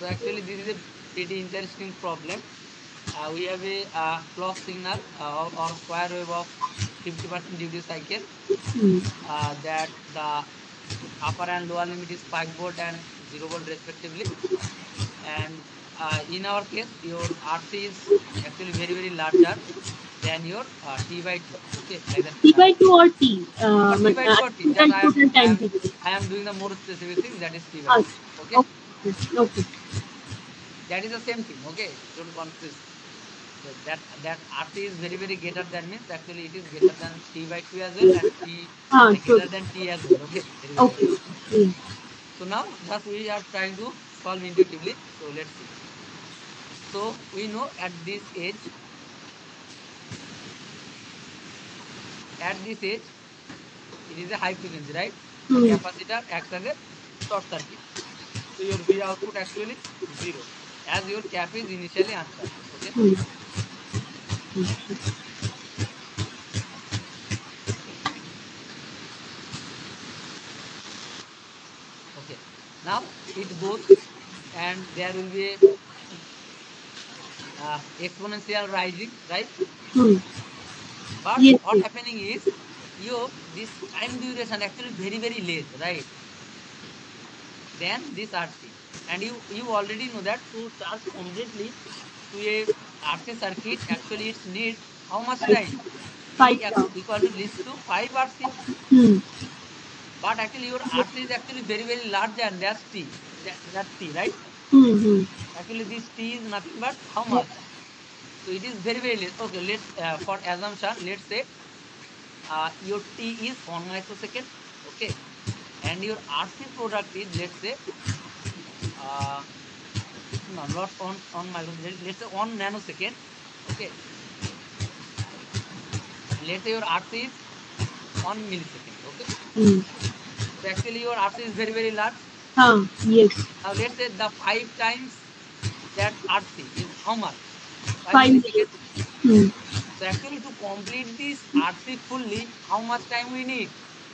So actually this is a pretty interesting problem. We have a clock signal or square wave of 50% duty cycle that the upper and lower limit is 5 volt and 0 volt respectively. And in our case, your RC is actually very larger than your T by 2. Okay, like that. T by 2 or T? Or T by 2 or T. Just Total time period. I am doing the more specific thing, that is T by 2. Okay, Okay. that is the same thing. Okay, don't confuse. So that RC is very greater than, means actually it is greater than T by 2 as well, and T greater than T as well. Okay, very Okay. important. So now just we are trying to solve intuitively. So let's see. So we know at this age, it is a high frequency, right? The capacitor acts as a short circuit. So your V output actually 0, as your cap is initially uncharged. Okay. Okay. Now it goes, and there will be a exponential rising, right? But what happening is this time duration actually very less, right? Then this RC, and you already know that to charge completely to a RC circuit, actually it's need how much time? T equal to leads to 5 RC. But actually your RC is actually very larger than that T. That T, right? Actually this T is nothing but how much? So it is very less. Okay, let's for assumption, let's say your T is 1 microsecond. Okay, and your RC product is, let's say, no, not on microsecond, let's say 1 nanosecond. Okay, and let's say your RC is 1 millisecond. Okay, so actually your RC is very large. Yes. Now let's say the 5 times that RC is how much? 5 5 milliseconds. So actually to complete this RC fully, how much time we need?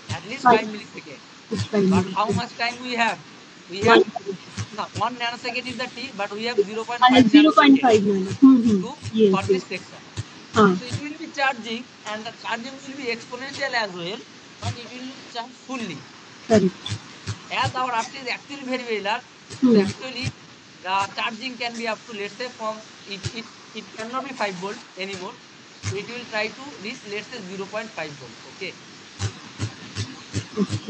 At least 5 milliseconds. But how much time we have? We have, no, 1 nanosecond is the T, but we have 0.5 nanosecond for this section. So it will be charging, and the charging will be exponential as well, but it will not charge fully. As our RC is actually very large, so actually the charging can be up to, let's say, from it cannot be 5 volt anymore. So it will try to reach, let's say, 0.5 volt. Okay.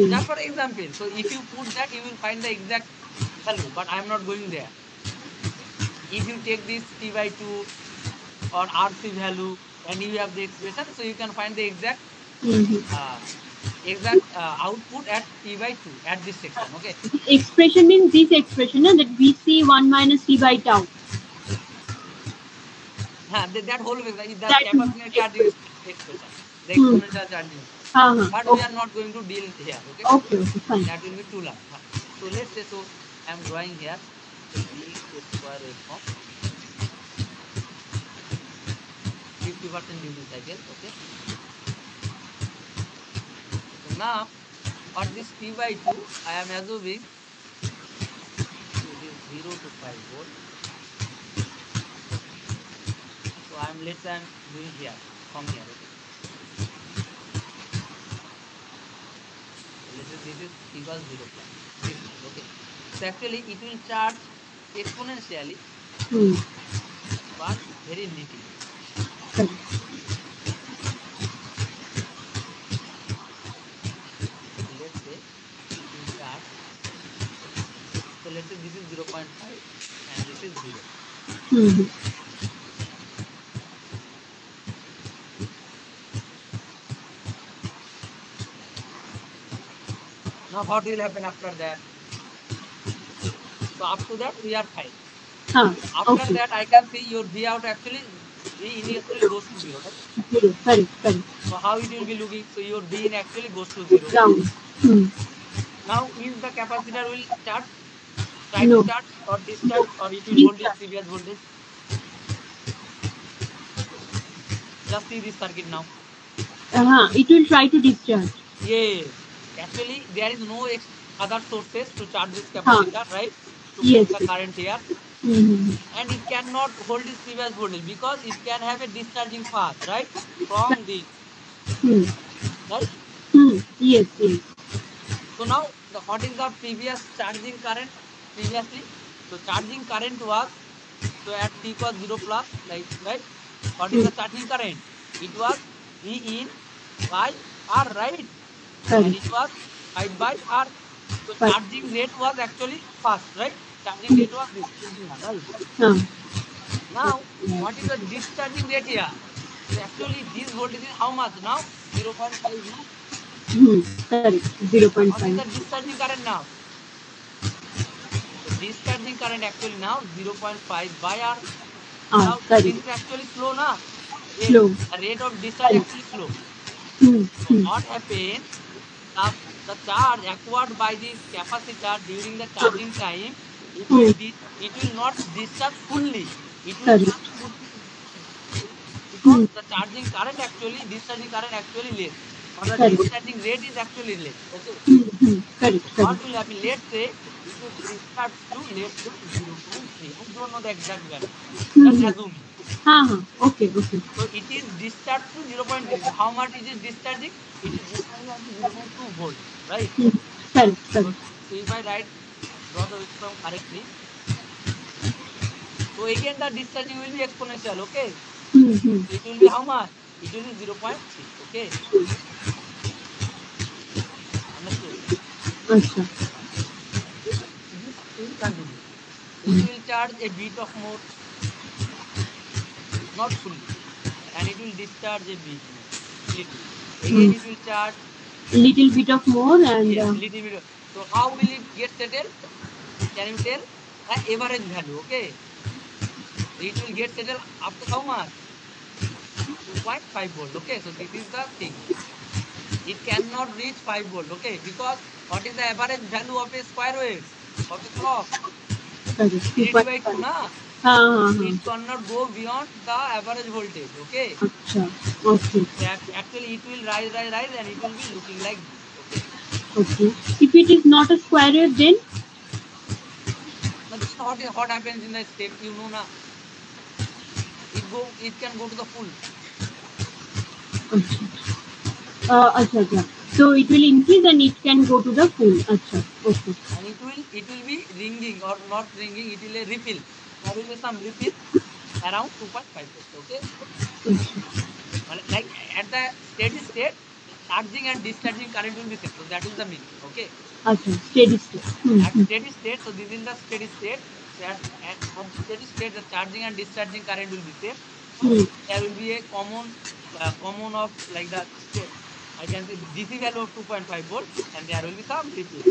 Just for example, so if you put that, you will find the exact value, but I am not going there. If you take this T by 2 or RC value and you have the expression, so you can find the exact output at T by 2 at this section. Okay. Expression means this expression, that VC 1 minus T by tau. That whole is the capacitor charging expression, the exponential charging. But we are not going to deal here. Okay, fine. That will be too long. So let's say, so I am drawing here a big square waveform, 50% duty cycle. Okay. So now for this T by 2, I am assuming it is 0 to 5 volt. So I'm doing here from here. Okay. So let's say this is equals 0 plus this much. Okay. So actually it will charge exponentially, but very little. So let's say it will charge. So let's say this is 0.5 and this is 0. Now what will happen after that? So up to that we are fine. After that I can see your V out actually V in actually goes to 0. Right? So how it will be looking? So your V in actually goes to 0. Now is the capacitor will charge? Try to charge or discharge, or it will hold its previous voltage? Just see this circuit now. It will try to discharge. Yes. Actually there is no other sources to charge this capacitor, right? to Yes. put the current here, Mm-hmm. and it cannot hold its previous voltage because it can have a discharging path, right, from this, Hmm. right? Yes, yes. So now what is the previous charging current previously? So charging current was, so at t equals 0 plus, like, right? What is Hmm. the charging current? It was V in by R, right? And Correct. it was 5 by R. So Correct. charging rate was actually fast, right? Charging Hmm. rate was this, 20 R, right? Ah. Now, what is the discharging rate here? So actually this voltage is how much now? 0.5 now. Correct. What is 0.5. the discharging current now? So discharging current actually now 0.5 by R. Ah, Now this correct. is actually slow now. Rate, Slow. the rate of discharge Correct. actually slow. Hmm. So what happens? The charge acquired by this capacitor during the charging time, Hmm. it will not discharge fully. It will Correct. charge 50%, okay? Because Hmm. the charging current actually, discharging current actually less, or the Correct. discharging rate is actually less. Okay. Correct. So what Correct. will happen? Let's say it will discharge to, let's say, 0.3. I don't know the exact value. Just Hmm. assuming. Okay. Okay. So it is discharged to 0.3. So how much is it discharging? It is discharging up to 0.2 volt, right? Hmm. Correct. So, Correct. so if I draw the waveform correctly, so again the discharging will be exponential, okay? Hmm. So it will be how much? It will be 0.3, okay? Understood? Acha. This will continue. So it will charge a bit of more, not fully, and it will discharge a bit more, little. Hmm. Again it will charge, Little bit of more and yes, little bit. So how will it get settled? Can you tell? The average value, okay? So it will get settled up to how much? 2.5 volt, okay? So this is the thing. It cannot reach 5 volt, okay? Because what is the average value of a square wave? Of a clock? correct. Infinity by 2, 2.5. na? हाँ So हाँ. it cannot go beyond the average voltage, okay? अच्छा. Okay. So actually it will rise, and it will be looking like this, okay? Okay. If it is not a square wave, then Now then what happens in the step, you know, na? It can go to the full. अच्छा. अच्छा अच्छा. So it will increase and it can go to the full. अच्छा. Okay. And it will be ringing or not ringing, it will a refill. There will be some refill around 2.5 volts, okay? अच्छा. Like at the steady state, charging and discharging current will be same. So that is the meaning, okay? अच्छा. Steady state. At steady state, so this is the steady state. So at steady state, the charging and discharging current will be same. Hmm. There will be a common of like the I can say DC value of 2.5 volt, and there will be some refill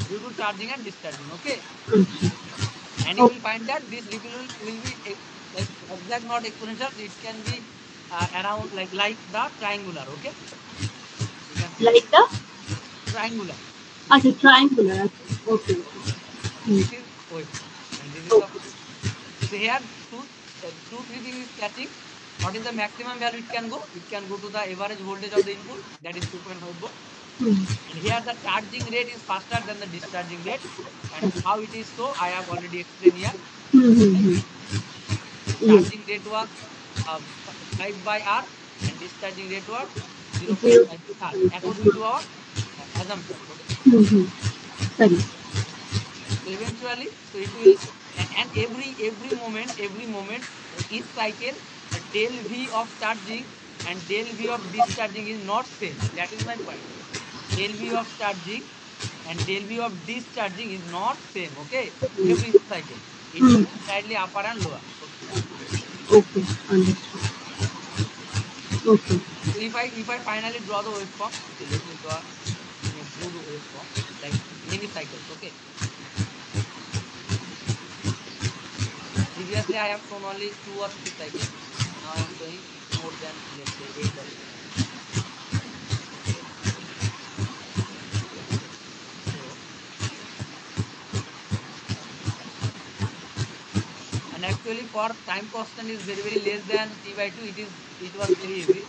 due to charging and discharging, okay? अच्छा. And you Okay. will find that this refill will be like exact, not exponential. It can be around like the triangular, okay? You can see Like the triangular. अच्छा triangular. Okay. Okay. So Hmm. this is waveform, and this is the Okay. so here three things is catching. What is the maximum value it can go? It can go to the average voltage of the input, that is 2.5 volt. Hmm. And here the charging rate is faster than the discharging rate. And how it is so, I have already explained here. Right? Hmm. So Yes. charging rate was 5 by R, and discharging rate was 0. 0.5 by R, according to our assumption. Okay. Hmm. Correct. So eventually, so it will, and every moment, each cycle, the del V of charging and del V of discharging is not same. That is my point. Del V of charging and del V of discharging is not same. Okay, every cycle it will Hmm. be slightly upper and lower. Okay. Okay. Understood. Okay. So if I finally draw the waveform, okay, let me draw in a good waveform, like many cycles. Okay. Previously, I have shown only 2 or 3 cycles. Now I am showing more than, let's say, 8 or 9. So, and actually for time constant is very less than t by 2. It was very easy.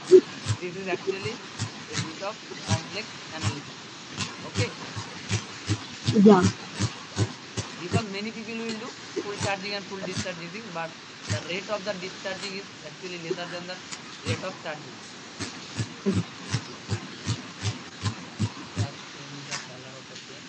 This is actually a bit of complex analysis. Okay. Yeah. many people will do full charging and full discharging, but the rate of the discharging is actually lesser than the rate of charging. Just change the color of the pen.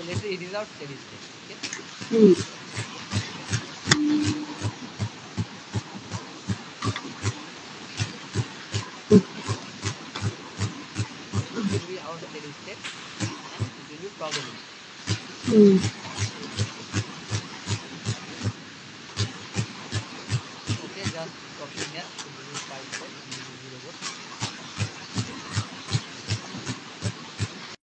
So let's say it is our steady state. Okay. It will be our steady state and it will be probability.